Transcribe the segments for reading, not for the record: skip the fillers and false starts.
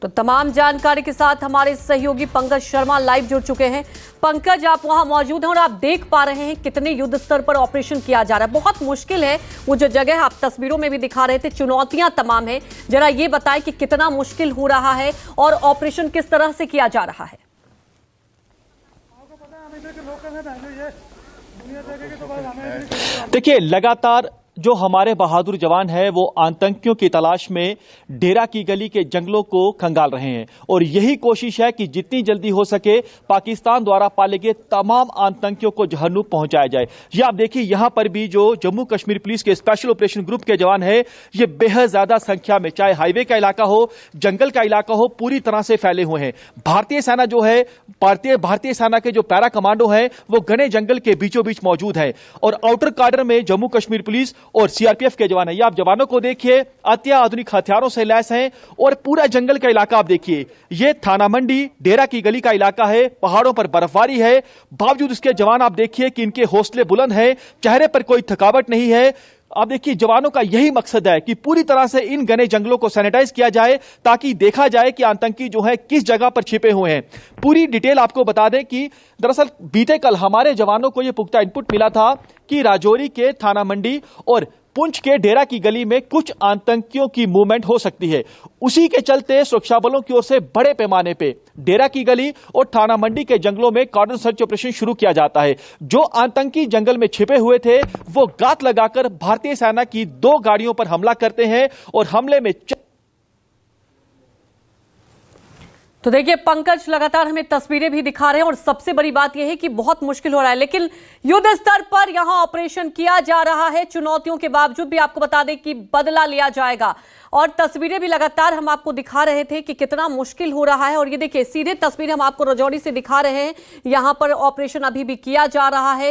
तो तमाम जानकारी के साथ हमारे सहयोगी पंकज शर्मा लाइव जुड़ चुके हैं। पंकज, आप वहां मौजूद हैं और आप देख पा रहे हैं कितने युद्ध स्तर पर ऑपरेशन किया जा रहा है। बहुत मुश्किल है वो जो जगह आप तस्वीरों में भी दिखा रहे थे, चुनौतियां तमाम है। जरा ये बताएं कि कितना मुश्किल हो रहा है और ऑपरेशन किस तरह से किया जा रहा है। देखिए, लगातार जो हमारे बहादुर जवान हैं वो आतंकियों की तलाश में डेरा की गली के जंगलों को खंगाल रहे हैं और यही कोशिश है कि जितनी जल्दी हो सके पाकिस्तान द्वारा पाले गए तमाम आतंकियों को जहन्नुम पहुंचाया जाए। ये आप देखिए, यहां पर भी जो जम्मू कश्मीर पुलिस के स्पेशल ऑपरेशन ग्रुप के जवान हैं, ये बेहद ज्यादा संख्या में, चाहे हाईवे का इलाका हो, जंगल का इलाका हो, पूरी तरह से फैले हुए हैं। भारतीय सेना जो है, भारतीय सेना के जो पैरा कमांडो हैं वो घने जंगल के बीचों बीच मौजूद है और आउटर कॉर्डर में जम्मू कश्मीर पुलिस और सीआरपीएफ के जवान हैं। ये आप जवानों को देखिए, अत्याधुनिक हथियारों से लैस हैं और पूरा जंगल का इलाका आप देखिए। ये थाना मंडी डेरा की गली का इलाका है, पहाड़ों पर बर्फबारी है, बावजूद इसके जवान आप देखिए कि इनके हौसले बुलंद हैं, चेहरे पर कोई थकावट नहीं है। आप देखिए, जवानों का यही मकसद है कि पूरी तरह से इन घने जंगलों को सैनिटाइज किया जाए ताकि देखा जाए कि आतंकी जो है किस जगह पर छिपे हुए हैं। पूरी डिटेल आपको बता दें कि दरअसल बीते कल हमारे जवानों को यह पुख्ता इनपुट मिला था कि राजौरी के थाना मंडी और पुंछ के डेरा की गली में कुछ आतंकियों की मूवमेंट हो सकती है। उसी के चलते सुरक्षा बलों की ओर से बड़े पैमाने पे डेरा की गली और थाना मंडी के जंगलों में कॉर्डन सर्च ऑपरेशन शुरू किया जाता है। जो आतंकी जंगल में छिपे हुए थे वो गात लगाकर भारतीय सेना की 2 गाड़ियों पर हमला करते हैं और हमले में तो देखिए पंकज, लगातार हमें तस्वीरें भी दिखा रहे हैं और सबसे बड़ी बात यह है कि बहुत मुश्किल हो रहा है, लेकिन युद्ध स्तर पर यहां ऑपरेशन किया जा रहा है। चुनौतियों के बावजूद भी आपको बता दें कि बदला लिया जाएगा और तस्वीरें भी लगातार हम आपको दिखा रहे थे कि कितना मुश्किल हो रहा है। और ये देखिए, सीधे तस्वीरें हम आपको राजौरी से दिखा रहे हैं। यहां पर ऑपरेशन अभी भी किया जा रहा है।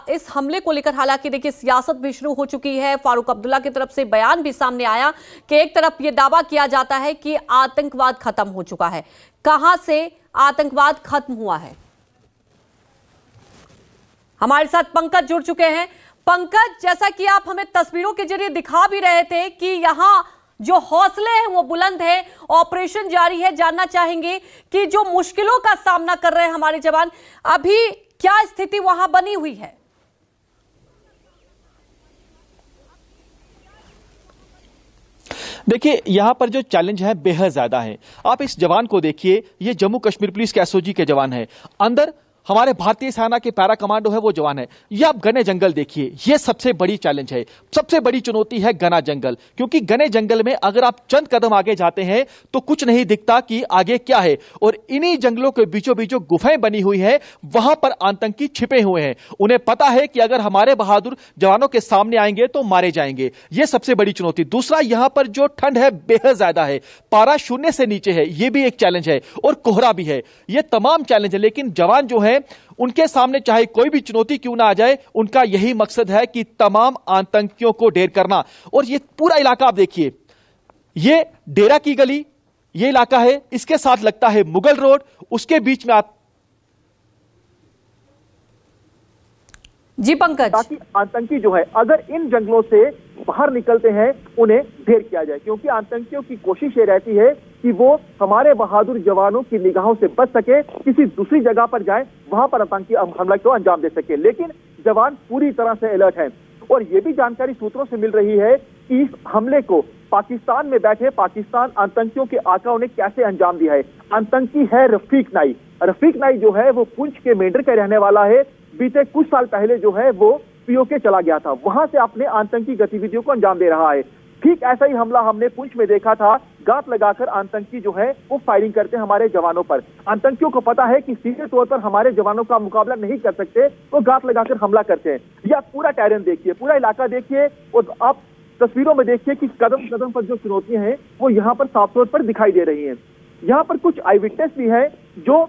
इस हमले को लेकर हालांकि देखिए सियासत भी शुरू हो चुकी है। फारूक अब्दुल्ला की तरफ से बयान भी सामने आया कि एक तरफ यह दावा किया जाता है कि आतंकवाद खत्म हो चुका है। कहां से आतंकवाद खत्म हुआ है? हमारे साथ पंकज जुड़ चुके हैं। पंकज, जैसा कि आप हमें तस्वीरों के जरिए दिखा भी रहे थे कि यहां जो हौसले हैं वो बुलंद है, ऑपरेशन जारी है। जानना चाहेंगे कि जो मुश्किलों का सामना कर रहे हैं हमारे जवान, अभी क्या स्थिति वहां बनी हुई है? देखिए, यहां पर जो चैलेंज है बेहद ज्यादा है। आप इस जवान को देखिए, ये जम्मू कश्मीर पुलिस के एसओजी के जवान है, अंदर हमारे भारतीय सेना के पैरा कमांडो है वो जवान है। ये आप घने जंगल देखिए, ये सबसे बड़ी चैलेंज है, सबसे बड़ी चुनौती है घना जंगल। क्योंकि घने जंगल में अगर आप चंद कदम आगे जाते हैं तो कुछ नहीं दिखता कि आगे क्या है और इन्हीं जंगलों के बीचों बीच जो गुफाएं बनी हुई हैं वहां पर आतंकी छिपे हुए हैं। उन्हें पता है कि अगर हमारे बहादुर जवानों के सामने आएंगे तो मारे जाएंगे। ये सबसे बड़ी चुनौती। दूसरा, यहां पर जो ठंड है बेहद ज्यादा है, पारा 0 से नीचे है, ये भी एक चैलेंज है और कोहरा भी है। ये तमाम चैलेंज है, लेकिन जवान जो है उनके सामने चाहे कोई भी चुनौती क्यों ना आ जाए, उनका यही मकसद है कि तमाम आतंकियों को ढेर करना। और ये पूरा इलाका आप देखिए, ये डेरा की गली ये इलाका है, इसके साथ लगता है मुगल रोड, उसके बीच में जी पंकज, ताकि आतंकी जो है अगर इन जंगलों से बाहर निकलते हैं उन्हें ढेर किया जाए। क्योंकि आतंकियों की कोशिश ये रहती है कि वो हमारे बहादुर जवानों की निगाहों से बच सके, किसी दूसरी जगह पर जाए, वहां पर आतंकी हमला को अंजाम दे सके। लेकिन जवान पूरी तरह से अलर्ट हैं और ये भी जानकारी सूत्रों से मिल रही है कि इस हमले को पाकिस्तान में बैठे पाकिस्तान आतंकियों के आकाओं ने कैसे अंजाम दिया है। आतंकी है रफीक नाई। रफीक नाई जो है वो पुंछ के मेंढर का रहने वाला है। बीते कुछ साल पहले जो है वो पीओके चला गया था, वहां से अपने आतंकी गतिविधियों को अंजाम दे रहा है। ठीक ऐसा ही हमला हमने पुंछ में देखा था। गात लगाकर आतंकी जो है वो फायरिंग करते हैं हमारे जवानों पर। आतंकियों को पता है कि सीधे तौर पर हमारे जवानों का मुकाबला नहीं कर सकते, तो गात लगाकर हमला करते हैं। यह पूरा टेरेन देखिए, पूरा इलाका देखिए और आप तस्वीरों में देखिए कि कदम कदम पर जो चुनौतियां हैं वो यहाँ पर साफ तौर पर दिखाई दे रही हैं। यहाँ पर कुछ आई विटनेस भी है, जो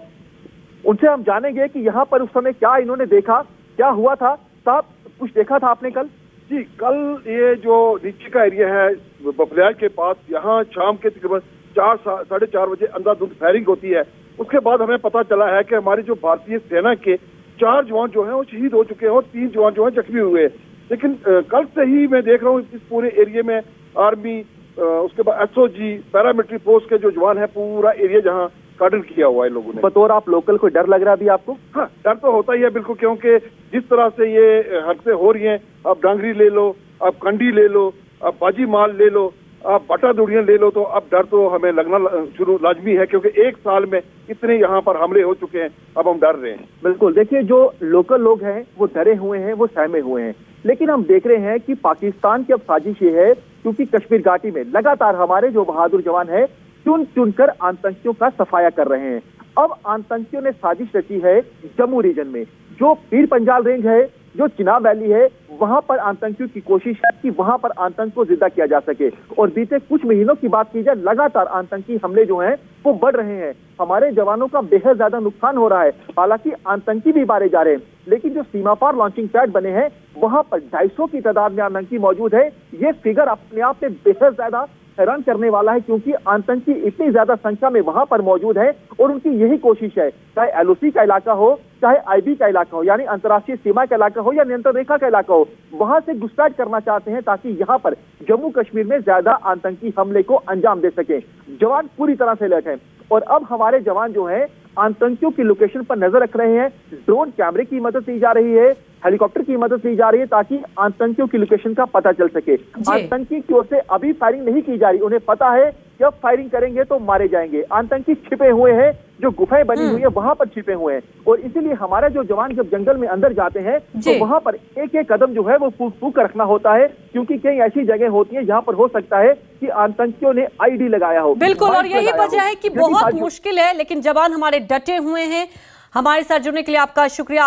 उनसे हम जानेंगे कि यहाँ पर उस समय क्या इन्होंने देखा, क्या हुआ था। साहब, कुछ देखा था आपने कल? जी, कल ये जो नीचे का एरिया है बफलियाज के पास, यहाँ शाम के तकरीबन 4-4:30 बजे अंधाधुंध फायरिंग होती है। उसके बाद हमें पता चला है कि हमारी जो भारतीय सेना के 4 जवान जो हैं वो शहीद हो चुके हैं और 3 जवान जो हैं जख्मी हुए हैं। लेकिन कल से ही मैं देख रहा हूँ इस पूरे एरिया में आर्मी उसके बाद एसओजी पैरामिलिट्री फोर्स के जो जवान है, पूरा एरिया जहाँ कार्डन किया हुआ है लोगों ने। बतौर आप लोकल, कोई डर लग रहा है अभी आपको? हाँ, डर तो होता ही है बिल्कुल, क्योंकि जिस तरह से ये हरकतें हो रही हैं, आप डांगरी ले लो, आप कंडी ले लो, आप बाजी माल ले लो, आप बटा दुड़ियां ले लो, तो अब डर तो हमें लगना शुरू लाजमी है, क्योंकि एक साल में इतने यहाँ पर हमले हो चुके हैं, अब हम डर रहे हैं। बिल्कुल, देखिए जो लोकल लोग हैं वो डरे हुए हैं, वो सहमे हुए हैं, लेकिन हम देख रहे हैं कि पाकिस्तान की अब साजिश ये है, क्योंकि कश्मीर घाटी में लगातार हमारे जो बहादुर जवान है चुन चुनकर आतंकियों का सफाया कर रहे हैं। अब आतंकियों ने साजिश रची है जम्मू रीजन में, जो पीर पंजाल रेंज है, जो चिनाब वैली है, वहां पर आतंकियों की कोशिश है कि वहां पर आतंक को जिंदा किया जा सके। और बीते कुछ महीनों की बात की जाए, लगातार आतंकी हमले जो हैं वो बढ़ रहे हैं। हमारे जवानों का बेहद ज्यादा नुकसान हो रहा है, हालांकि आतंकी भी मारे जा रहे हैं, लेकिन जो सीमा पार लॉन्चिंग पैड बने हैं वहां पर 250 की तादाद में आतंकी मौजूद है। ये फिगर अपने आप में बेहद ज्यादा हैरान करने वाला है, क्योंकि आतंकी इतनी ज्यादा संख्या में वहां पर मौजूद है और उनकी यही कोशिश है, चाहे एलओसी का इलाका हो, चाहे आईबी का इलाका हो, यानी अंतर्राष्ट्रीय सीमा का इलाका हो या नियंत्रण रेखा का इलाका हो, वहां से घुसपैठ करना चाहते हैं ताकि यहां पर जम्मू कश्मीर में ज्यादा आतंकी हमले को अंजाम दे सके। जवान पूरी तरह से अलर्ट हैं और अब हमारे जवान जो हैं आतंकियों की लोकेशन पर नजर रख रहे हैं। ड्रोन कैमरे की मदद ली जा रही है, हेलीकॉप्टर की मदद ली जा रही है, ताकि आतंकियों की लोकेशन का पता चल सके। आतंकी की ओर से अभी फायरिंग नहीं की जा रही, उन्हें पता है कि अब फायरिंग करेंगे तो मारे जाएंगे। आतंकी छिपे हुए हैं, जो गुफाएं बनी हुई है वहां पर छिपे हुए हैं, और इसीलिए हमारे जो जवान जब जंगल में अंदर जाते हैं तो वहां पर एक एक कदम जो है वो फूक फूक कर रखना होता है, क्योंकि कई ऐसी जगह होती है जहां पर हो सकता है कि आतंकियों ने आईडी लगाया हो। बिल्कुल, और यही वजह है कि बहुत मुश्किल है, लेकिन जवान हमारे डटे हुए हैं। हमारे साथ जुड़ने के लिए आपका शुक्रिया।